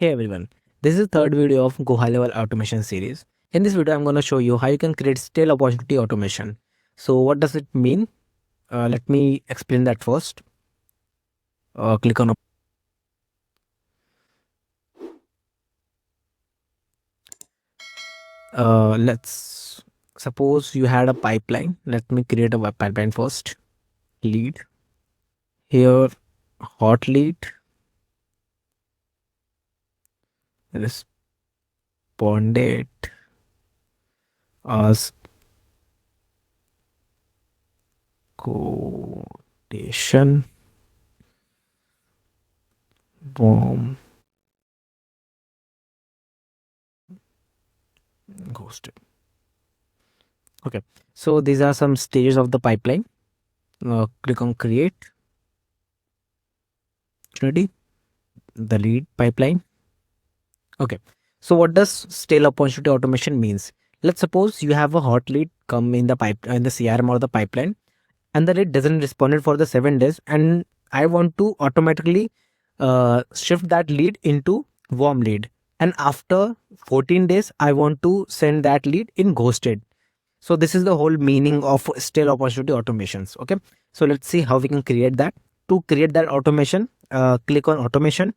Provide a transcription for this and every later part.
Hey everyone, this is the third video of GoHighLevel Automation Series. In this video, I'm going to show you how you can create stale opportunity automation. So what does it mean? Let me explain that first. Click on let's suppose you had a pipeline. Let me create a pipeline first. Lead. Here, hot lead. Responded as quotation bomb ghosted. Okay, so these are some stages of the pipeline. Click on create opportunity, the lead pipeline. Okay, so what does stale opportunity automation means? Let's suppose you have a hot lead come in the pipe in the CRM or the pipeline, and the lead doesn't respond for the 7 days, and I want to automatically shift that lead into warm lead, and after 14 days I want to send that lead in ghosted. So this is the whole meaning of stale opportunity automations. Okay, so let's see how we can create that. To create that automation, click on automation.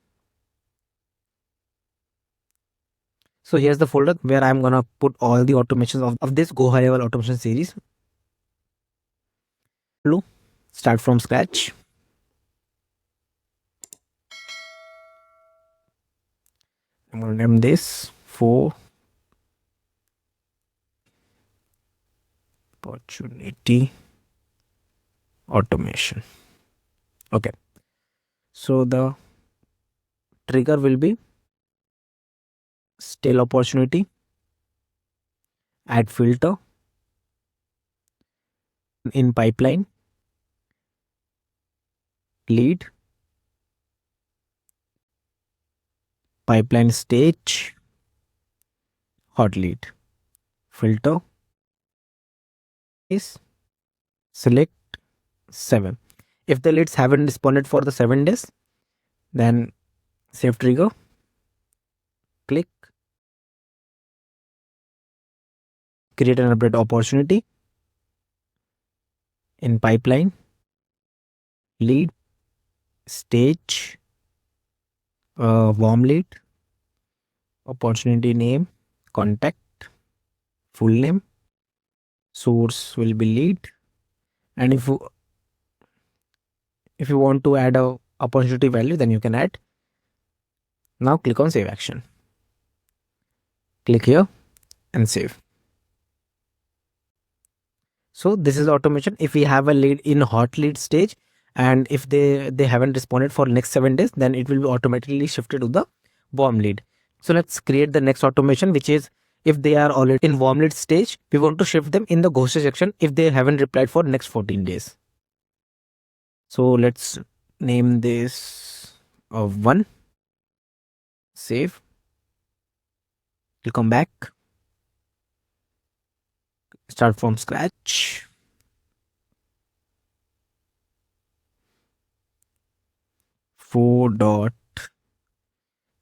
So here's the folder where I'm gonna put all the automations of this GoHighLevel Automation Series. Start from scratch. I'm gonna name this for opportunity automation. Okay, so the trigger will be stale opportunity, add filter in pipeline, lead, pipeline stage, hot lead, filter is select 7. If the leads haven't responded for the 7 days, then save trigger, click, create an update opportunity in pipeline, lead, stage, warm lead, opportunity name, contact, full name, source will be lead, and if you want to add a opportunity value, then you can add. Now click on save action. Click here and save. So this is automation. If we have a lead in hot lead stage, and if they haven't responded for next 7 days, then it will be automatically shifted to the warm lead. So let's create the next automation, which is if they are already in warm lead stage, we want to shift them in the ghosted section if they haven't replied for next 14 days. So let's name this 1. Save. We'll come back. Start from scratch. Dot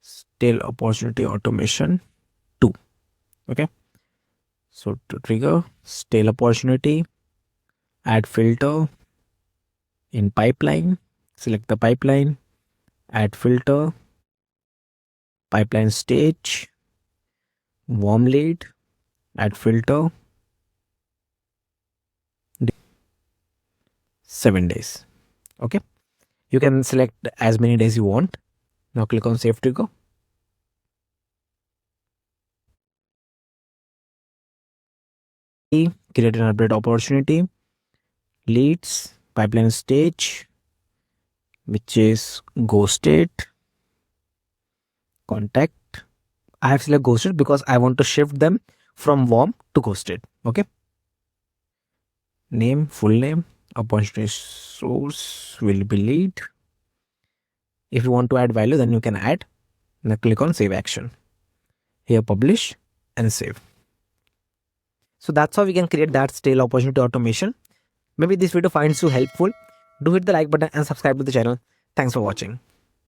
stale opportunity automation 2. Okay, so to trigger stale opportunity, add filter in pipeline, select the pipeline, add filter, pipeline stage, warm lead, add filter, 7 days. Okay, you can select as many days you want. Now click on save trigger. Create an update opportunity, leads, pipeline stage, which is ghosted, contact. I have selected ghosted because I want to shift them from warm to ghosted. Okay, name, full name, opportunity source will be lead. If you want to add value, then you can add. Now click on save action. Here publish and save. So that's how we can create that stale opportunity automation. Maybe this video finds you helpful. Do hit the like button and subscribe to the channel. Thanks for watching.